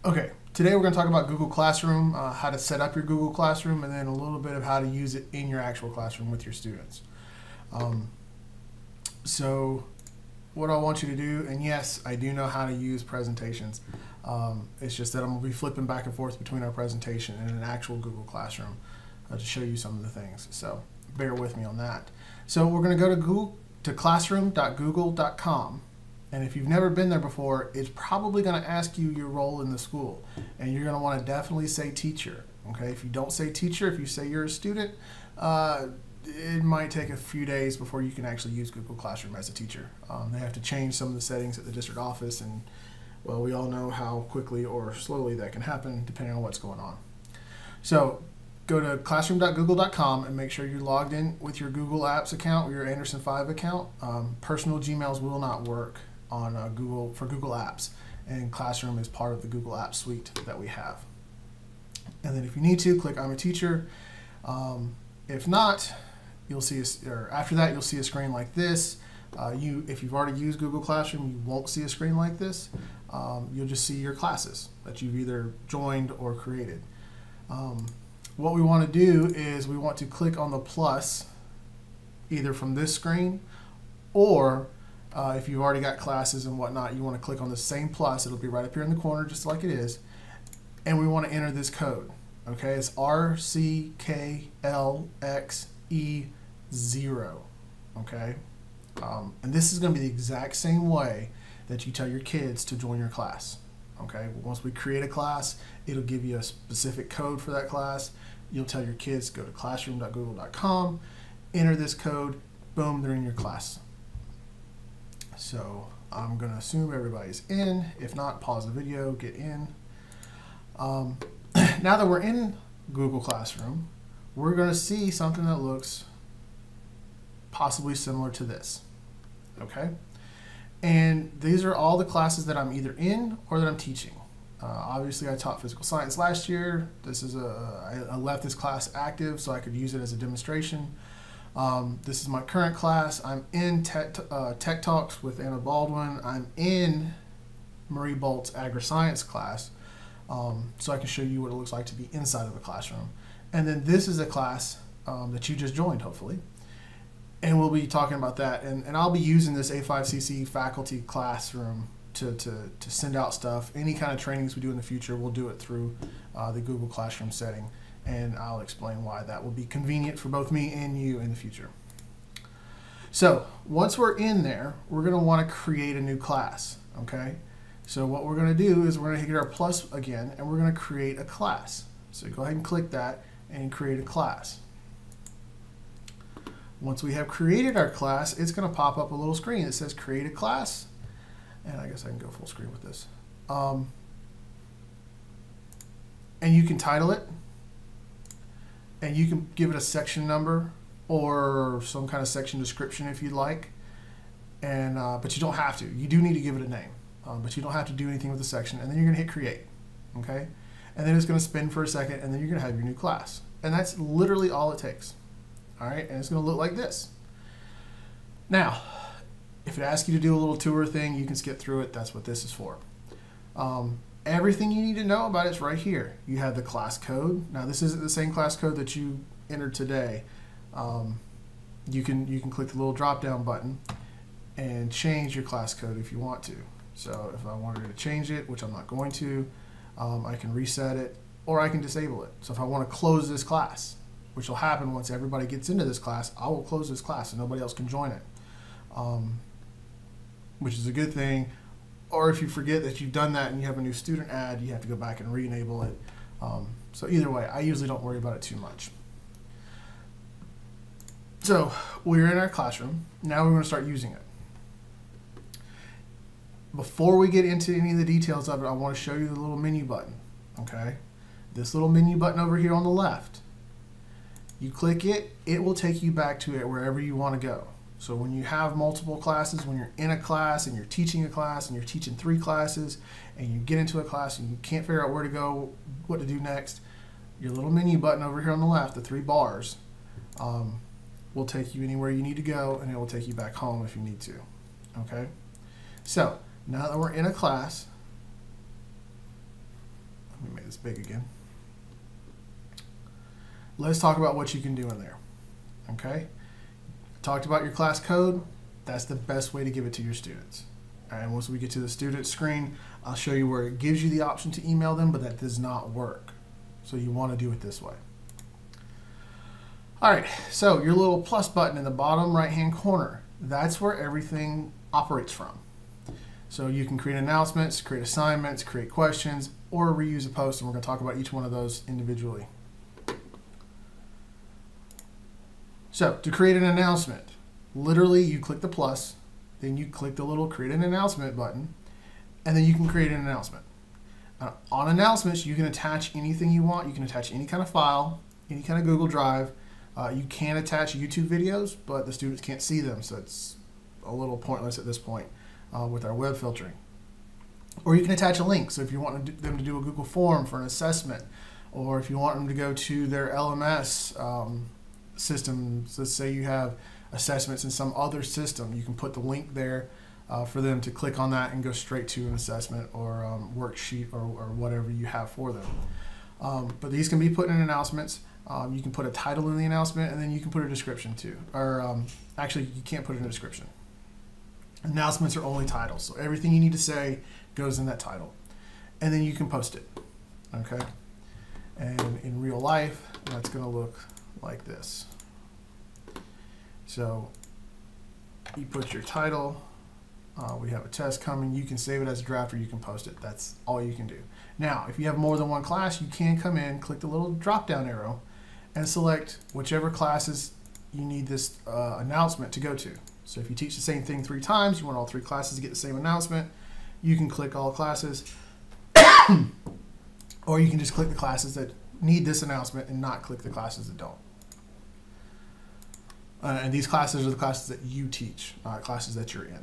Okay, today we're going to talk about Google Classroom, how to set up your Google Classroom, and then a little bit of how to use it in your actual classroom with your students. Um, so what I want you to do, and yes, I do know how to use presentations. It's just that I'm going to be flipping back and forth between our presentation and an actual Google Classroom to show you some of the things. So bear with me on that. So we're going to go to classroom.google.com. And if you've never been there before, it's probably going to ask you your role in the school. And you're going to want to definitely say teacher. Okay? If you don't say teacher, if you say you're a student, it might take a few days before you can actually use Google Classroom as a teacher. They have to change some of the settings at the district office, and well, we all know how quickly or slowly that can happen depending on what's going on. So go to classroom.google.com and make sure you're logged in with your Google Apps account or your Anderson 5 account. Personal Gmails will not work on Google for Google Apps, and Classroom is part of the Google Apps suite that we have. And then if you need to, click I'm a teacher. If not, you'll see after that you'll see a screen like this. If you've already used Google Classroom, you won't see a screen like this. You'll just see your classes that you've either joined or created. What we want to do is we want to click on the plus either from this screen, or if you've already got classes and whatnot, you want to click on the same plus. It'll be right up here in the corner just like it is, and we want to enter this code. Okay, it's RCKLXE0. Okay, and this is going to be the exact same way that you tell your kids to join your class. Okay, once we create a class, it'll give you a specific code for that class. You'll tell your kids, go to classroom.google.com, enter this code, boom, they're in your class. So I'm going to assume everybody's in. If not, pause the video, get in. Now that we're in Google Classroom, we're going to see something that looks possibly similar to this. Okay? And these are all the classes that I'm either in or that I'm teaching. Obviously, I taught physical science last year. This is I left this class active so I could use it as a demonstration. This is my current class. I'm in Tech Talks with Anna Baldwin. I'm in Marie Bolt's Agri-Science class, so I can show you what it looks like to be inside of a classroom. And then this is a class that you just joined, hopefully. And we'll be talking about that. And I'll be using this A5CC faculty classroom to send out stuff. Any kind of trainings we do in the future, we'll do it through the Google Classroom setting. And I'll explain why that will be convenient for both me and you in the future. So once we're in there, we're going to want to create a new class. Okay? So what we're going to do is we're going to hit our plus again, and we're going to create a class. So go ahead and click that and create a class. Once we have created our class, it's going to pop up a little screen that says create a class. And I guess I can go full screen with this. And you can title it, and you can give it a section number or some kind of section description if you'd like. And but you don't have to. You do need to give it a name, but you don't have to do anything with the section. And then you're going to hit create. Okay? And then it's going to spin for a second, and then you're going to have your new class. And that's literally all it takes. All right, and it's going to look like this. Now, if it asks you to do a little tour thing, you can skip through it. That's what this is for. Everything you need to know about it's right here. You have the class code. Now, this isn't the same class code that you entered today. You can click the little drop-down button and change your class code if you want to. So if I wanted to change it, which I'm not going to, I can reset it, or I can disable it. So if I want to close this class, which will happen once everybody gets into this class, I will close this class and nobody else can join it, which is a good thing. Or if you forget that you've done that and you have a new student add, you have to go back and re-enable it. So either way, I usually don't worry about it too much. So we're in our classroom. Now we're going to start using it. Before we get into any of the details of it, I want to show you the little menu button. Okay, this little menu button over here on the left. You click it, it will take you back to it wherever you want to go. So when you have multiple classes, when you're in a class and you're teaching a class and you're teaching 3 classes and you get into a class and you can't figure out where to go, what to do next, your little menu button over here on the left, the 3 bars, will take you anywhere you need to go, and it will take you back home if you need to. Okay? So now that we're in a class, Let me make this big again. Let's talk about what you can do in there. Okay? Talked about your class code. That's the best way to give it to your students. And once we get to the student screen, I'll show you where it gives you the option to email them, but that does not work. So you want to do it this way. All right, so your little plus button in the bottom right-hand corner, that's where everything operates from. So you can create announcements, create assignments, create questions, or reuse a post, and we're going to talk about each one of those individually. So to create an announcement, literally you click the plus, then you click the little create an announcement button, and then you can create an announcement. On announcements, you can attach anything you want. You can attach any kind of file, any kind of Google Drive. You can attach YouTube videos, but the students can't see them, so it's a little pointless at this point with our web filtering. Or you can attach a link, so if you want them to do a Google form for an assessment, or if you want them to go to their LMS system, so let's say you have assessments in some other system, you can put the link there for them to click on that and go straight to an assessment or worksheet or whatever you have for them. But these can be put in announcements. You can put a title in the announcement, and then you can put a description too. Or actually, you can't put in a description. Announcements are only titles, so everything you need to say goes in that title. And then you can post it, okay? And in real life, that's going to look like this. So you put your title. We have a test coming. You can save it as a draft, or you can post it. That's all you can do. Now, if you have more than one class, you can come in, click the little drop-down arrow, and select whichever classes you need this announcement to go to. So if you teach the same thing 3 times, you want all 3 classes to get the same announcement, you can click all classes, or you can just click the classes that need this announcement and not click the classes that don't. And these classes are the classes that you teach, not classes that you're in.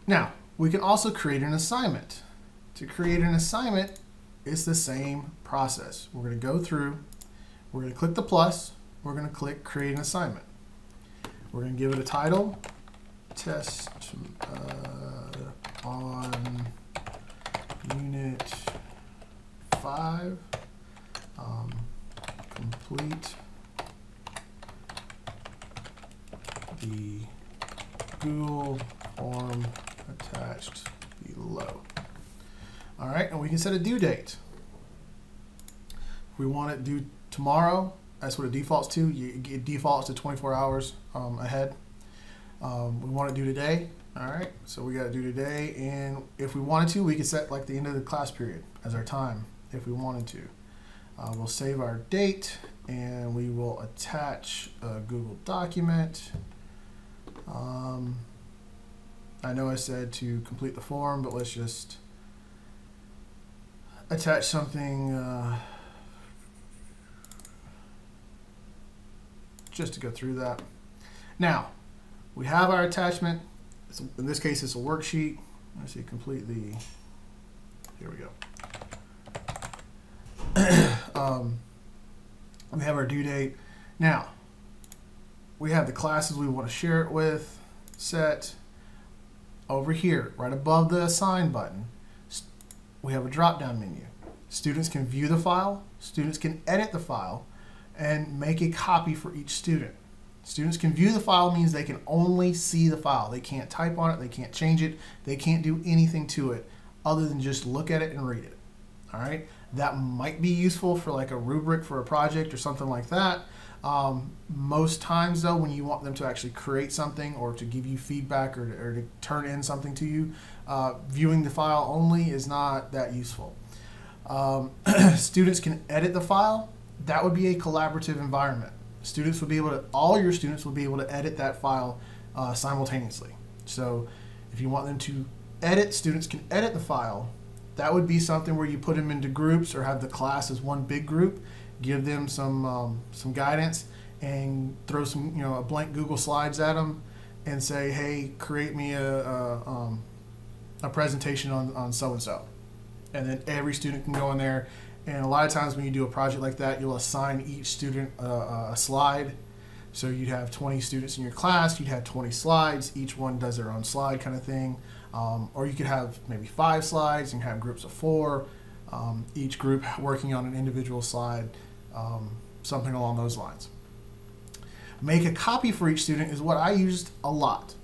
Now, we can also create an assignment. To create an assignment, it's the same process. We're going to go through, we're going to click the plus, we're going to click create an assignment. We're going to give it a title, test on unit 5, complete the Google form attached below. All right, and we can set a due date. If we want it due tomorrow, that's what it defaults to. It defaults to 24 hours ahead. We want it due today. All right, so we got to do today, and if we wanted to, we could set like the end of the class period as our time if we wanted to. We'll save our date, and we will attach a Google document. I know I said to complete the form, but let's just attach something just to go through that. Now, we have our attachment. In this case, it's a worksheet. Let's see, complete the, here we go. We have our due date. Now, we have the classes we want to share it with set. Over here, right above the assign button, we have a drop-down menu. Students can view the file, students can edit the file, and make a copy for each student. Students can view the file means they can only see the file. They can't type on it, they can't change it, they can't do anything to it other than just look at it and read it. All right, that might be useful for like a rubric for a project or something like that. Most times though, when you want them to actually create something or to give you feedback or to turn in something to you, viewing the file only is not that useful. Students can edit the file. That would be a collaborative environment. Students would be able to, all your students will be able to edit that file simultaneously. So if you want them to edit, students can edit the file. That would be something where you put them into groups or have the class as one big group, give them some guidance, and throw some a blank Google Slides at them, and say, hey, create me a presentation on so and so, and then every student can go in there. And a lot of times when you do a project like that, you'll assign each student a slide. So you'd have 20 students in your class, you'd have 20 slides, each one does their own slide kind of thing. Or you could have maybe 5 slides and have groups of 4, each group working on an individual slide, something along those lines. Make a copy for each student is what I used a lot.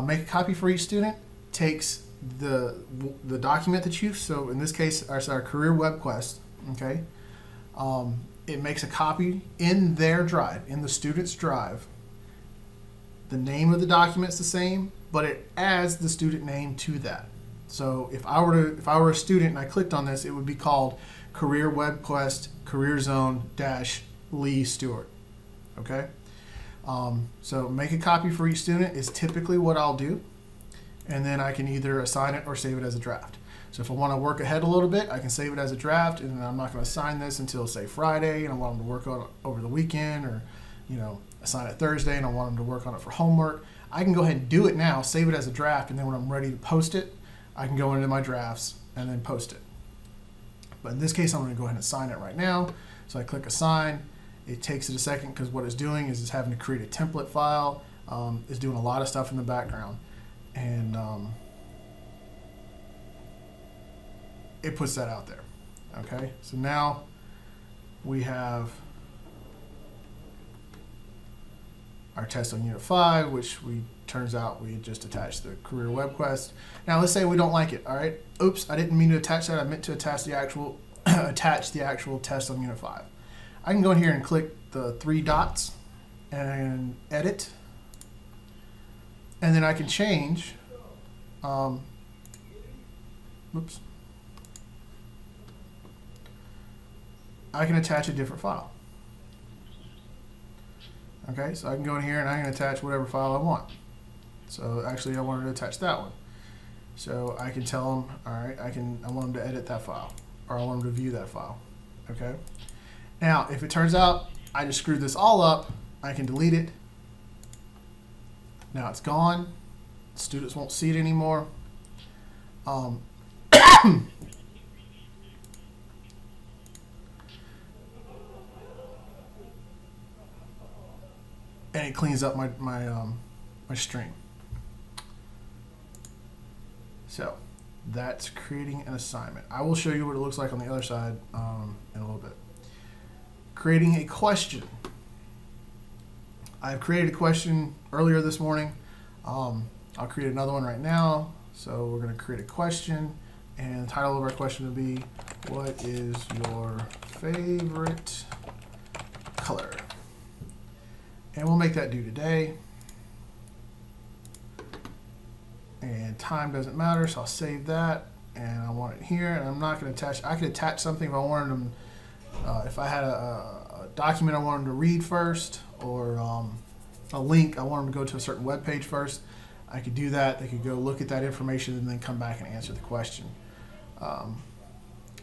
Make a copy for each student takes the document that you, so in this case, our career web quest, okay? It makes a copy in their drive, in the student's drive. The name of the document's the same, but it adds the student name to that. So if I were a student and I clicked on this, it would be called Career Web Quest Career Zone Lee Stewart. Okay. So make a copy for each student is typically what I'll do, and then I can either assign it or save it as a draft. So if I want to work ahead a little bit, I can save it as a draft, and I'm not going to assign this until, say, Friday, and I want them to work on it over the weekend, or, you know, assign it Thursday, and I want them to work on it for homework. I can go ahead and do it now, save it as a draft, and then when I'm ready to post it, I can go into my drafts and then post it. But in this case, I'm going to go ahead and assign it right now. So I click assign. It takes it a second because what it's doing is it's having to create a template file. It's doing a lot of stuff in the background. And it puts that out there. Okay, so now we have our test on Unit 5, which turns out we just attached the career web quest. Now let's say we don't like it. All right, oops, I didn't mean to attach that. I meant to attach the actual test on Unit 5. I can go in here and click the 3 dots and edit, and then I can change. Oops. I can attach a different file. Okay, so I can go in here and I can attach whatever file I want. So actually I wanted to attach that one. So I can tell them, all right, I want them to edit that file, or I want them to view that file. Okay. Now, if it turns out I just screwed this all up, I can delete it. Now it's gone. Students won't see it anymore. And it cleans up my stream. So that's creating an assignment. I will show you what it looks like on the other side in a little bit. Creating a question. I've created a question earlier this morning. I'll create another one right now. So we're going to create a question, and the title of our question will be, what is your favorite color? And we'll make that due today. And time doesn't matter, so I'll save that. And I want it here, and I'm not going to attach. I could attach something if I wanted them. If I had a document I wanted them to read first, or a link I want them to go to a certain web page first, I could do that. They could go look at that information and then come back and answer the question.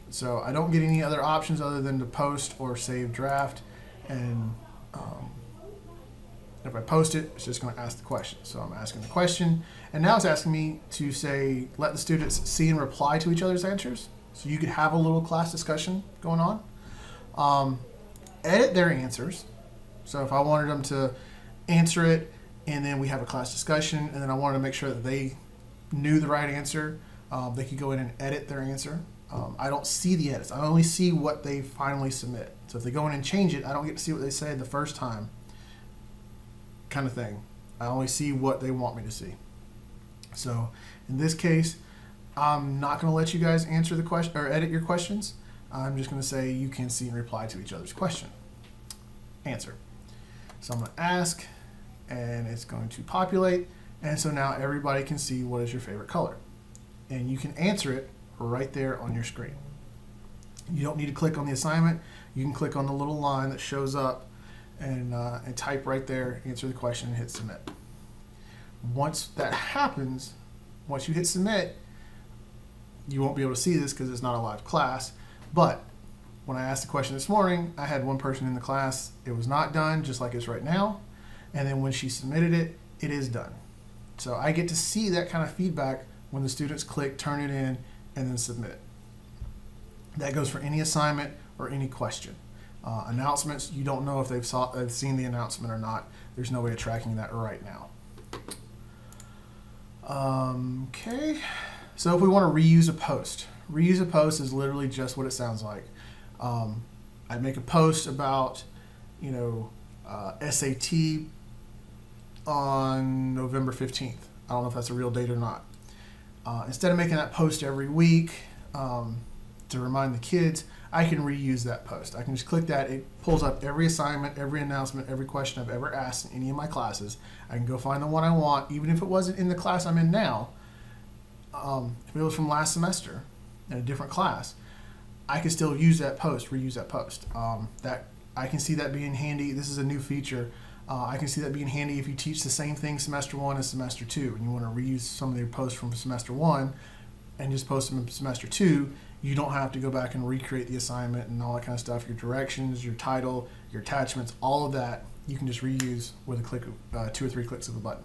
So I don't get any other options other than to post or save draft. And if I post it, it's just going to ask the question. So I'm asking the question, and now it's asking me to say, let the students see and reply to each other's answers. So you could have a little class discussion going on. Edit their answers. So if I wanted them to answer it, and then we have a class discussion, and then I wanted to make sure that they knew the right answer, they could go in and edit their answer. I don't see the edits. I only see what they finally submit. So if they go in and change it, I don't get to see what they said the first time, kind of thing. I only see what they want me to see. So in this case, I'm not going to let you guys answer the question or edit your questions. I'm just going to say you can see and reply to each other's question. Answer. So I'm going to ask, and it's going to populate, and so now everybody can see what is your favorite color, and you can answer it right there on your screen. You don't need to click on the assignment. You can click on the little line that shows up and type right there, answer the question, and hit submit. Once that happens, once you hit submit, you won't be able to see this because it's not a live class, but when I asked the question this morning, I had one person in the class, it was not done, just like it's right now. And then when she submitted it, it is done. So I get to see that kind of feedback when the students click, turn it in, and then submit. That goes for any assignment or any question. Announcements, you don't know if they've seen the announcement or not. There's no way of tracking that right now. Okay, so if we want to reuse a post is literally just what it sounds like. I'd make a post about, SAT on November 15th. I don't know if that's a real date or not. Instead of making that post every week to remind the kids, I can reuse that post. I can just click that. It pulls up every assignment, every announcement, every question I've ever asked in any of my classes. I can go find the one I want, even if it wasn't in the class I'm in now. If it was from last semester in a different class, I can still use that post, reuse that post. That I can see that being handy. This is a new feature. I can see that being handy if you teach the same thing semester 1 as semester 2, and you want to reuse some of your posts from semester 1 and just post them in semester 2. You don't have to go back and recreate the assignment and all that kind of stuff. Your directions, your title, your attachments, all of that, you can just reuse with a click of 2 or 3 clicks of a button.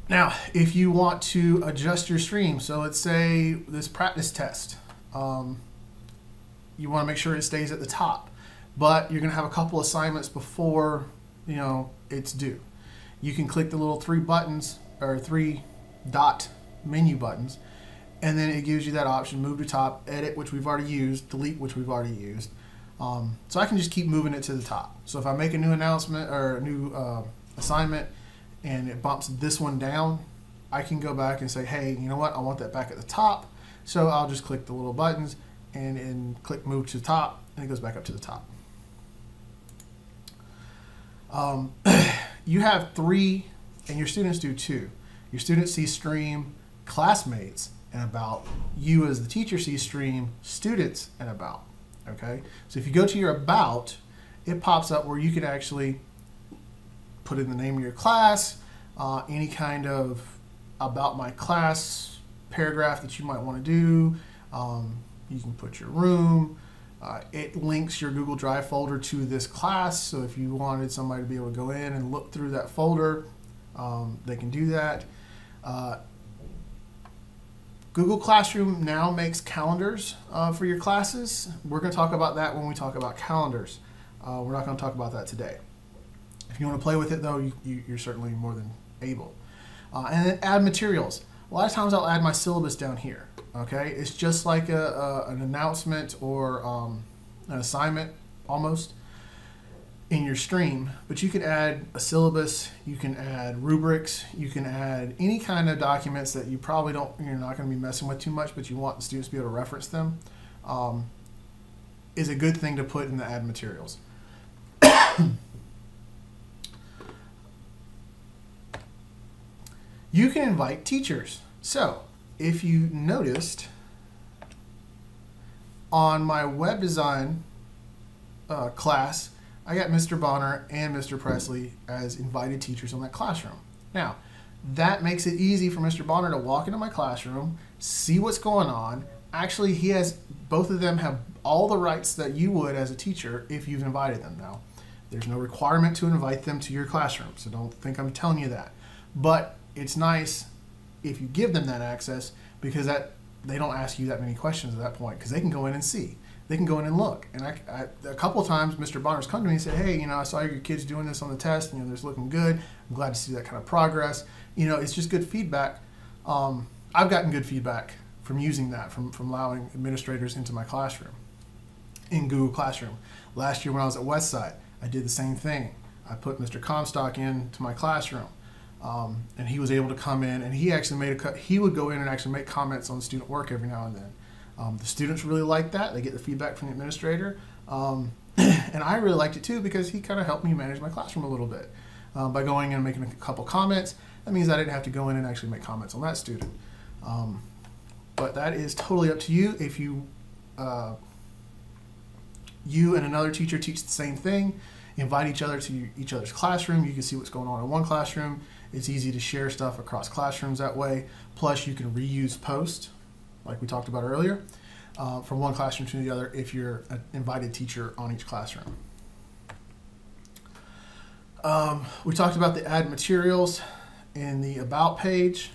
Now, if you want to adjust your stream, so let's say this practice test, you want to make sure it stays at the top, but you're going to have a couple assignments before it's due. You can click the little 3 buttons or 3 dot menu buttons, and then it gives you that option: move to top, edit, which we've already used, delete, which we've already used. So I can just keep moving it to the top. So if I make a new announcement or a new assignment and it bumps this one down, I can go back and say, hey, you know what, I want that back at the top. So I'll just click the little buttons and click move to the top, and it goes back up to the top. You have 3, and your students do too. Your students see stream, classmates, and about. You as the teacher see stream, students, and about. Okay, so if you go to your about, it pops up where you can actually put in the name of your class, any kind of about my class paragraph that you might want to do. You can put your room. It links your Google Drive folder to this class, so if you wanted somebody to be able to go in and look through that folder, they can do that. Google Classroom now makes calendars for your classes. We're going to talk about that when we talk about calendars. We're not going to talk about that today. If you want to play with it, though, you're certainly more than able. And then add materials. A lot of times I'll add my syllabus down here. Okay, it's just like an announcement or an assignment almost in your stream, but you can add a syllabus, you can add rubrics, you can add any kind of documents that you're not going to be messing with too much, but you want the students to be able to reference them. Is a good thing to put in the add materials. You can invite teachers. So if you noticed on my web design class, I got Mr. Bonner and Mr. Presley as invited teachers on that classroom. Now, that makes it easy for Mr. Bonner to walk into my classroom, see what's going on. Actually, both of them have all the rights that you would as a teacher if you've invited them. Now, there's no requirement to invite them to your classroom, so don't think I'm telling you that. But it's nice if you give them that access, because they don't ask you that many questions at that point, because they can go in and see. They can go in and look. And a couple of times, Mr. Bonner's come to me and said, hey, I saw your kids doing this on the test, and it's looking good. I'm glad to see that kind of progress. It's just good feedback. I've gotten good feedback from using that, from allowing administrators into my classroom in Google Classroom. Last year when I was at Westside, I did the same thing. I put Mr. Comstock into my classroom. And he was able to come in, and he actually he would go in and actually make comments on student work every now and then. The students really liked that. They get the feedback from the administrator. And I really liked it too, because he kind of helped me manage my classroom a little bit. By going in and making a couple comments, that means I didn't have to go in and actually make comments on that student. But that is totally up to you. If you and another teacher teach the same thing, invite each other to each other's classroom. You can see what's going on in one classroom. It's easy to share stuff across classrooms that way. Plus, you can reuse posts, like we talked about earlier, from one classroom to the other if you're an invited teacher on each classroom. We talked about the add materials in the about page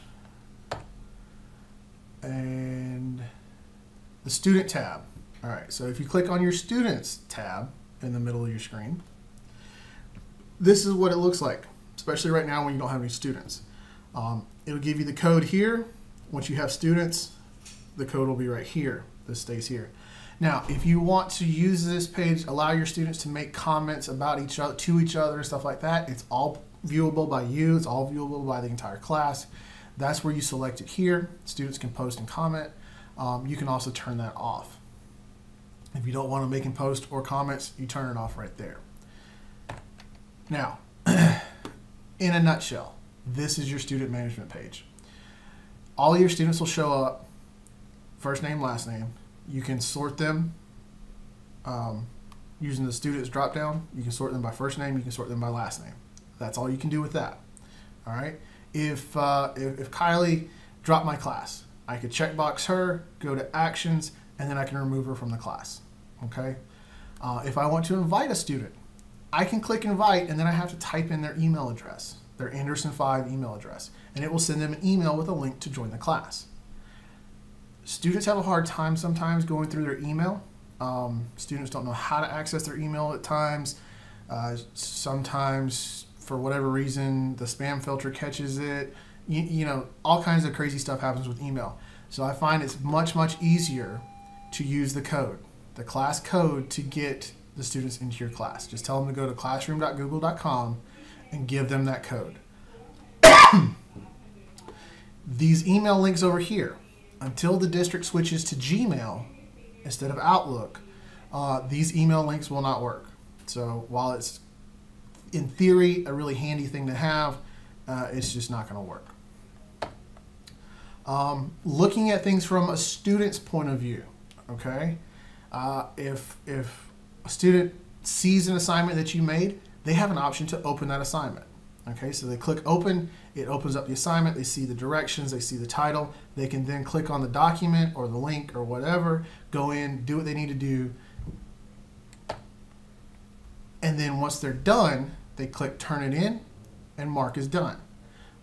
and the student tab. All right, so if you click on your Students tab in the middle of your screen, this is what it looks like, especially right now when you don't have any students. It'll give you the code here. Once you have students, the code will be right here. This stays here. Now, if you want to use this page, allow your students to make comments about each other, to each other, stuff like that, it's all viewable by you. It's all viewable by the entire class. That's where you select it here. Students can post and comment. You can also turn that off. If you don't want to make and post or comments, you turn it off right there. Now, in a nutshell, this is your student management page. All your students will show up, first name, last name. You can sort them using the students dropdown. You can sort them by first name. You can sort them by last name. That's all you can do with that. All right. If Kylie dropped my class, I could checkbox her, go to actions, and then I can remove her from the class. Okay. If I want to invite a student, I can click invite, and then I have to type in their email address, their Anderson5 email address, and it will send them an email with a link to join the class. Students have a hard time sometimes going through their email. Students don't know how to access their email at times. Sometimes, for whatever reason, the spam filter catches it. You know, all kinds of crazy stuff happens with email. So I find it's much, much easier to use the code, the class code, to get the students into your class. Just tell them to go to classroom.google.com and give them that code. These email links over here, until the district switches to Gmail instead of Outlook, these email links will not work. So while it's in theory a really handy thing to have, it's just not going to work. Looking at things from a student's point of view, okay? If a student sees an assignment that you made, they have an option to open that assignment. Okay, so they click open, it opens up the assignment, they see the directions, they see the title, they can then click on the document or the link or whatever, go in, do what they need to do, and then once they're done, they click turn it in and mark as done.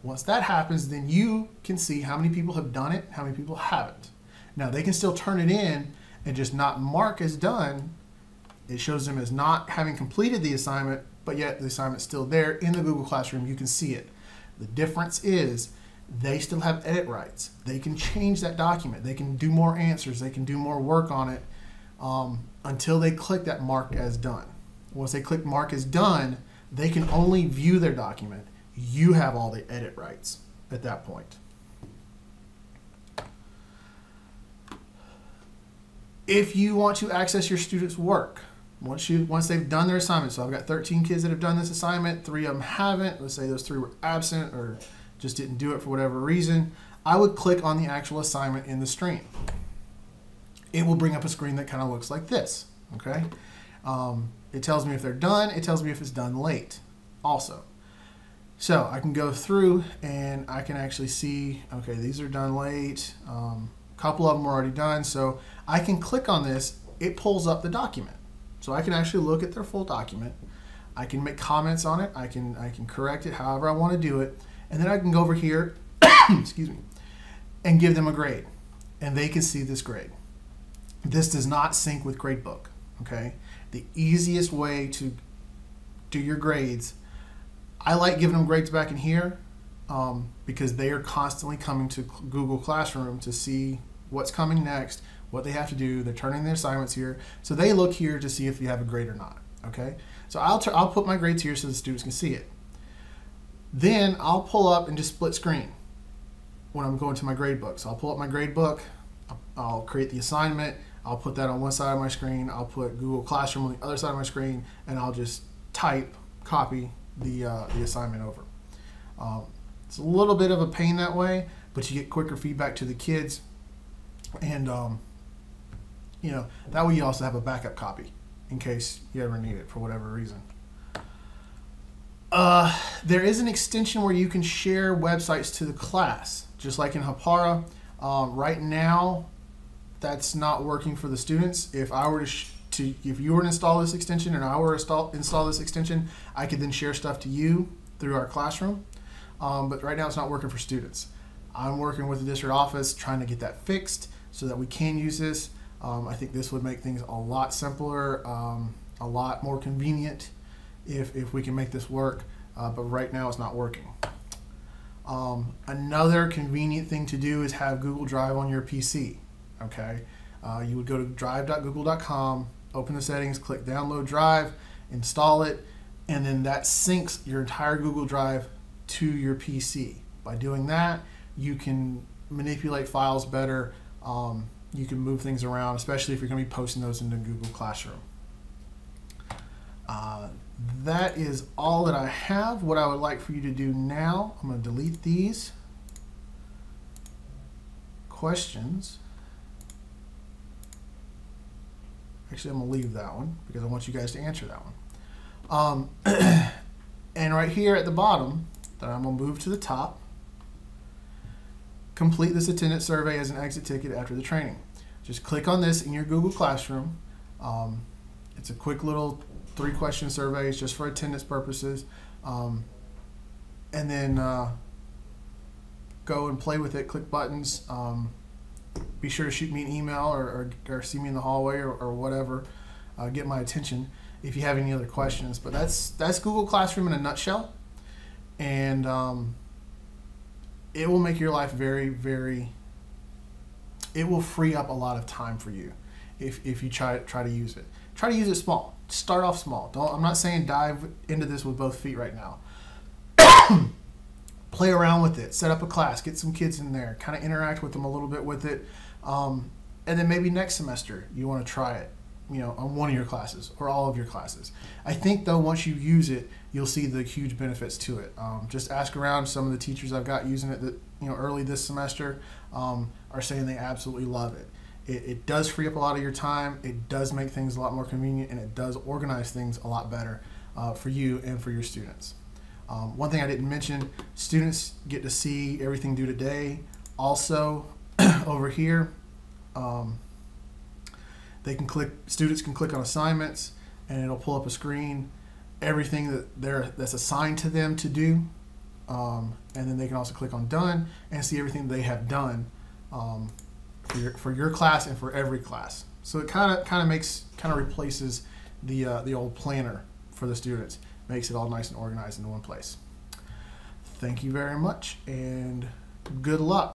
Once that happens, then you can see how many people have done it, how many people haven't. Now they can still turn it in and just not mark as done. It shows them as not having completed the assignment, but yet the assignment's still there in the Google Classroom. You can see it. The difference is they still have edit rights. They can change that document. They can do more answers. They can do more work on it until they click that mark as done. Once they click mark as done, they can only view their document. You have all the edit rights at that point. If you want to access your students' work, once they've done their assignment, so I've got 13 kids that have done this assignment, 3 of them haven't, let's say those 3 were absent or just didn't do it for whatever reason, I would click on the actual assignment in the stream. It will bring up a screen that kind of looks like this, okay? It tells me if they're done, it tells me if it's done late also. So I can go through and I can actually see, okay, these are done late, a couple of them are already done, so I can click on this, it pulls up the document. So I can actually look at their full document. I can make comments on it. I can correct it however I want to do it. And then I can go over here, excuse me, and give them a grade. And they can see this grade. This does not sync with Gradebook, okay? The easiest way to do your grades, I like giving them grades back in here because they are constantly coming to Google Classroom to see what's coming next, what they have to do. They're turning their assignments here. So they look here to see if you have a grade or not, okay? So I'll put my grades here so the students can see it. Then I'll pull up and just split screen when I'm going to my grade book. So I'll pull up my grade book, I'll create the assignment, I'll put that on one side of my screen, I'll put Google Classroom on the other side of my screen, and I'll just copy the assignment over. It's a little bit of a pain that way, but you get quicker feedback to the kids, and you know, that way you also have a backup copy in case you ever need it for whatever reason. There is an extension where you can share websites to the class, just like in Hapara. Right now, that's not working for the students. If I were if you were to install this extension and I were to install this extension, I could then share stuff to you through our classroom. But right now, it's not working for students. I'm working with the district office trying to get that fixed so that we can use this. I think this would make things a lot simpler, a lot more convenient if we can make this work, but right now it's not working. Another convenient thing to do is have Google Drive on your PC. Okay, you would go to drive.google.com, open the settings, click download Drive, install it, and then that syncs your entire Google Drive to your PC. By doing that, you can manipulate files better. You can move things around, especially if you're going to be posting those into Google Classroom. That is all that I have. What I would like for you to do now, I'm going to delete these questions. Actually, I'm going to leave that one because I want you guys to answer that one. And right here at the bottom, then I'm going to move to the top. Complete this attendance survey as an exit ticket after the training. Just click on this in your Google Classroom. It's a quick little 3-question survey. It's just for attendance purposes. And then go and play with it. Click buttons. Be sure to shoot me an email or see me in the hallway or whatever. Get my attention if you have any other questions. But that's Google Classroom in a nutshell. And it will make your life very, very, it will free up a lot of time for you if you try to use it. Try to use it small. Start off small. I'm not saying dive into this with both feet right now. Play around with it. Set up a class. Get some kids in there. Kind of interact with them a little bit with it. And then maybe next semester you want to try it, on one of your classes or all of your classes. I think though once you use it, you'll see the huge benefits to it. Just ask around. Some of the teachers I've got using it that early this semester are saying they absolutely love it. It does free up a lot of your time. It does make things a lot more convenient, and it does organize things a lot better for you and for your students. One thing I didn't mention, students get to see everything due today. Also, over here, students can click on assignments, and it'll pull up a screen, everything that's assigned to them to do, and then they can also click on done and see everything they have done for your class and for every class. So it kind of replaces the old planner for the students, makes it all nice and organized in one place. Thank you very much, and good luck.